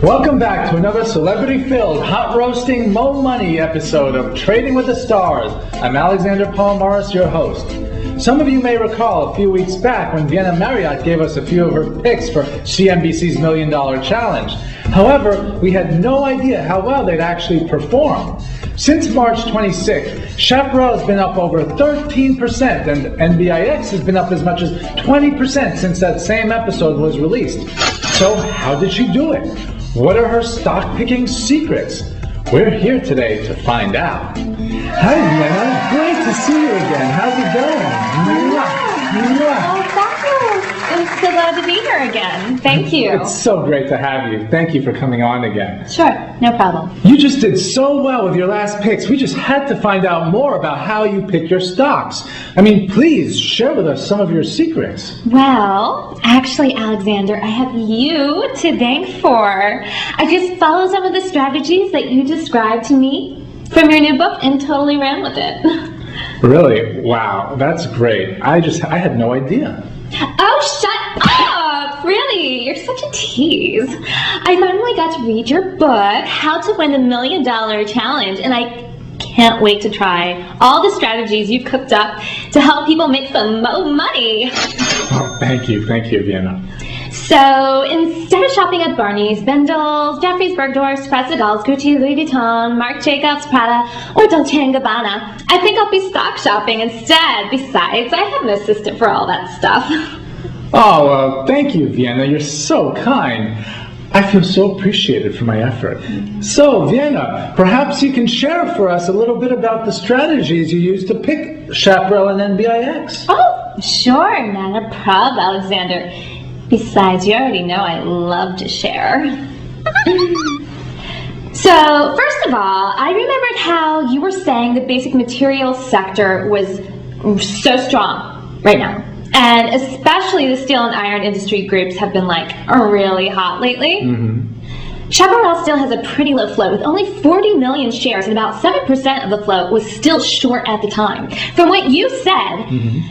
Welcome back to another celebrity-filled, hot-roasting, mo money episode of Trading with the Stars. I'm Alexander Paul Morris, your host. Some of you may recall a few weeks back when Vienna Marriott gave us a few of her picks for CNBC's $1 Million Challenge. However, we had no idea how well they'd actually perform. Since March 26th, CHAP has been up over 13%, and NBIX has been up as much as 20% since that same episode was released. So how did she do it? What are her stock-picking secrets? We're here today to find out. Hi, Vienna. Great to see you again. How's it going? Oh, fabulous. I'm so glad to be here again. Thank you. It's so great to have you. Thank you for coming on again. Sure, no problem. You just did so well with your last picks. We just had to find out more about how you pick your stocks. I mean, please share with us some of your secrets. Well, actually, Alexander, I have you to thank for. I just followed some of the strategies that you described to me from your new book and totally ran with it. Really? Wow, that's great. I had no idea. Oh, shut up! Really, you're such a tease. I finally got to read your book, How to Win the $1 Million Challenge, and I can't wait to try all the strategies you've cooked up to help people make some money. Oh, thank you, Vienna. So instead of shopping at Barney's, Bendel's, Jeffrey's, Bergdorf's, Prada, Gucci, Louis Vuitton, Marc Jacobs, Prada, or Dolce & Gabbana, I think I'll be stock shopping instead. Besides, I have an assistant for all that stuff. Oh, thank you, Vienna. You're so kind. I feel so appreciated for my effort. So, Vienna, perhaps you can share for us a little bit about the strategies you use to pick CHAP and NBIX. Oh, sure. Not a problem, Alexander. Besides, you already know I love to share. So, first of all, I remembered how you were saying the basic materials sector was so strong right now. And especially the steel and iron industry groups have been really hot lately. Chaparral still has a pretty low float with only 40 million shares, and about 7% of the float was still short at the time. From what you said,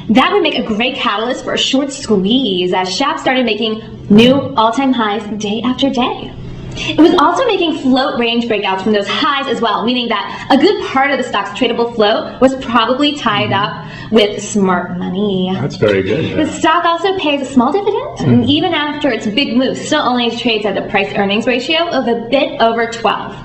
that would make a great catalyst for a short squeeze as CHAP started making new all-time highs day after day. It was also making float range breakouts from those highs as well, meaning that a good part of the stock's tradable float was probably tied up with smart money. That's very good. Yeah. The stock also pays a small dividend, and even after its big move, still only trades at a price-earnings ratio of a bit over 12.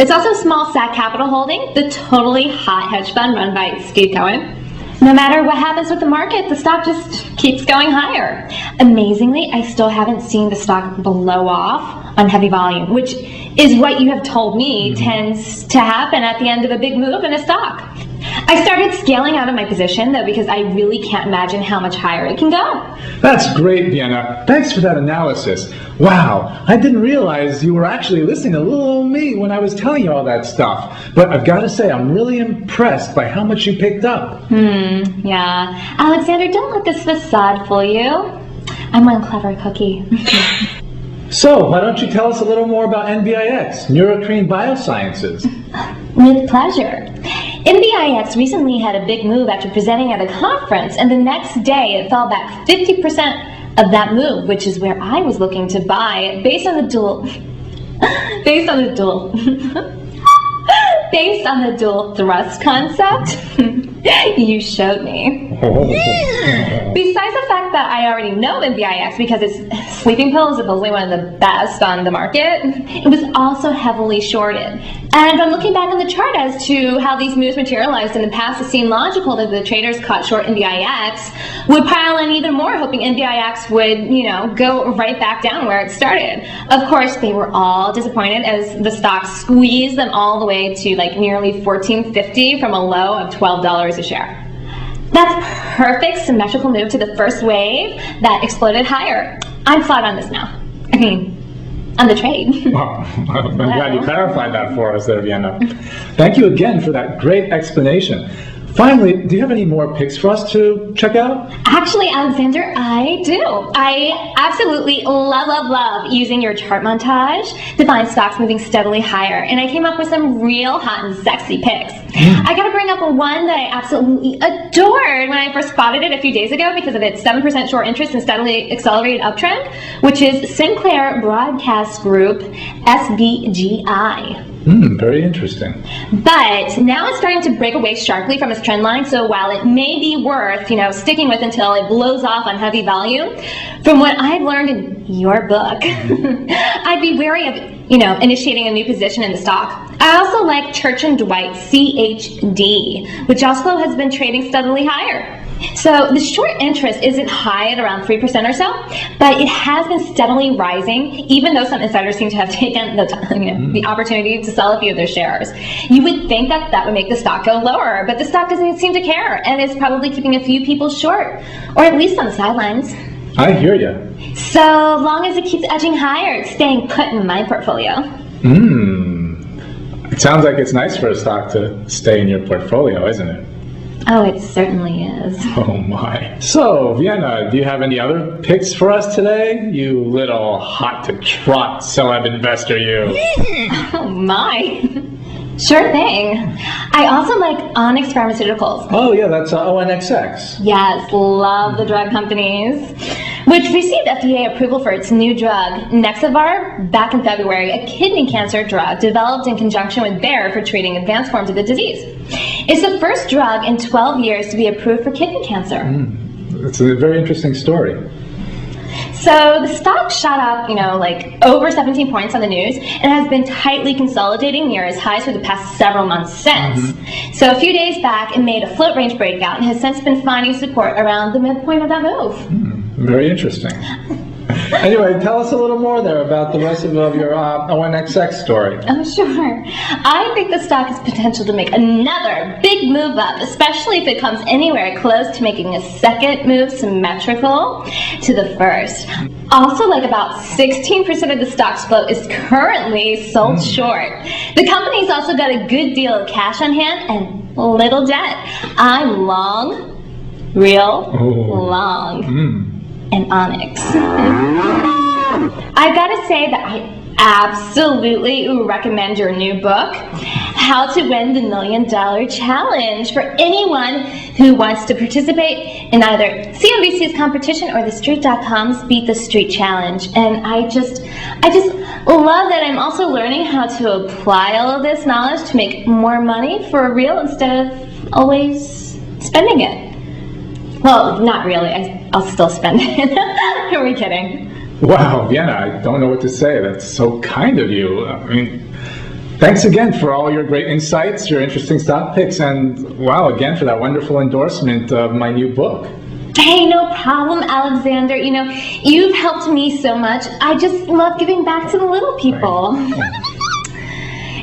It's also a small SAC Capital holding, the totally hot hedge fund run by Steve Cohen. No matter what happens with the market, the stock just keeps going higher. Amazingly, I still haven't seen the stock blow off on heavy volume, which is what you have told me tends to happen at the end of a big move in a stock. I started scaling out of my position, though, because I really can't imagine how much higher it can go. That's great, Vienna. Thanks for that analysis. Wow, I didn't realize you were actually listening to little old me when I was telling you all that stuff. But I've got to say, I'm really impressed by how much you picked up. Yeah. Alexander, don't let this facade fool you. I'm one clever cookie. So, why don't you tell us a little more about NBIX, Neurocrine Biosciences? With pleasure. NBIX recently had a big move after presenting at a conference, and the next day it fell back 50% of that move, which is where I was looking to buy based on the dual thrust concept you showed me. Besides the fact that I already know NBIX because its sleeping pill is supposedly one of the best on the market, it was also heavily shorted. And from looking back on the chart as to how these moves materialized in the past, it seemed logical that the traders caught short NBIX would pile in even more, hoping NBIX would, go right back down where it started. Of course, they were all disappointed as the stock squeezed them all the way to nearly $14.50 from a low of $12 a share. That's perfect symmetrical move to the first wave that exploded higher. I'm flat on this now. I mean, on the trade. Well, I'm glad you clarified that for us there, Vienna. Thank you again for that great explanation. Finally, do you have any more picks for us to check out? Actually, Alexander, I do. I absolutely love using your chart montage to find stocks moving steadily higher. And I came up with some real hot and sexy picks. I gotta bring up one that I absolutely adored when I first spotted it a few days ago because of its 7% short interest and steadily accelerated uptrend, which is Sinclair Broadcast Group, SBGI. Very interesting. But now it's starting to break away sharply from its trend line, so while it may be worth, sticking with until it blows off on heavy value, from what I've learned in your book, I'd be wary of, initiating a new position in the stock. I also like Church & Dwight, CHD, which also has been trading steadily higher. So the short interest isn't high at around 3% or so, but it has been steadily rising, even though some insiders seem to have taken the opportunity to sell a few of their shares. You would think that would make the stock go lower, but the stock doesn't seem to care, and is probably keeping a few people short, or at least on the sidelines. I hear you. So long as it keeps edging higher, it's staying put in my portfolio. It sounds like it's nice for a stock to stay in your portfolio, isn't it? Oh, it certainly is. Oh my. So, Vienna, do you have any other picks for us today? You little hot-to-trot celeb investor, you. Oh my. Sure thing. I also like ONXX Pharmaceuticals. Oh yeah, that's ONXX. Yes, love the drug companies. Which received FDA approval for its new drug, Nexavar, back in February, a kidney cancer drug developed in conjunction with Bayer for treating advanced forms of the disease. It's the first drug in 12 years to be approved for kidney cancer. It's a very interesting story. So the stock shot up, over 17 points on the news, and has been tightly consolidating near its highs for the past several months since. So a few days back, it made a float range breakout and has since been finding support around the midpoint of that move. Very interesting. Anyway, tell us a little more there about the rest of your ONXX story. Oh, sure. I think the stock has potential to make another big move up, especially if it comes anywhere close to making a second move symmetrical to the first. Also, about 16% of the stock's float is currently sold short. The company's also got a good deal of cash on hand and little debt. I'm long, long. And ONXX. I've got to say that I absolutely recommend your new book, How to Win the $1 Million Challenge, for anyone who wants to participate in either CNBC's competition or TheStreet.com's Beat the Street Challenge. And I just love that I'm also learning how to apply all of this knowledge to make more money for real instead of always spending it. Well, not really. I'll still spend it. Who are we kidding? Wow, Vienna, I don't know what to say. That's so kind of you. I mean, thanks again for all your great insights, your interesting stock picks, and wow, again for that wonderful endorsement of my new book. Hey, no problem, Alexander. You've helped me so much. I just love giving back to the little people. Right.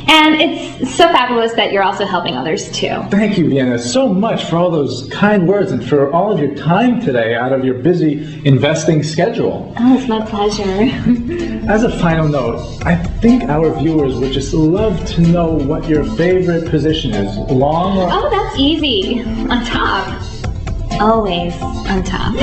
And it's so fabulous that you're also helping others too. Thank you, Vienna, so much for all those kind words and for all of your time today out of your busy investing schedule. Oh, it's my pleasure. As a final note, I think our viewers would just love to know what your favorite position is. Long or... Oh, that's easy. On top. Always on top.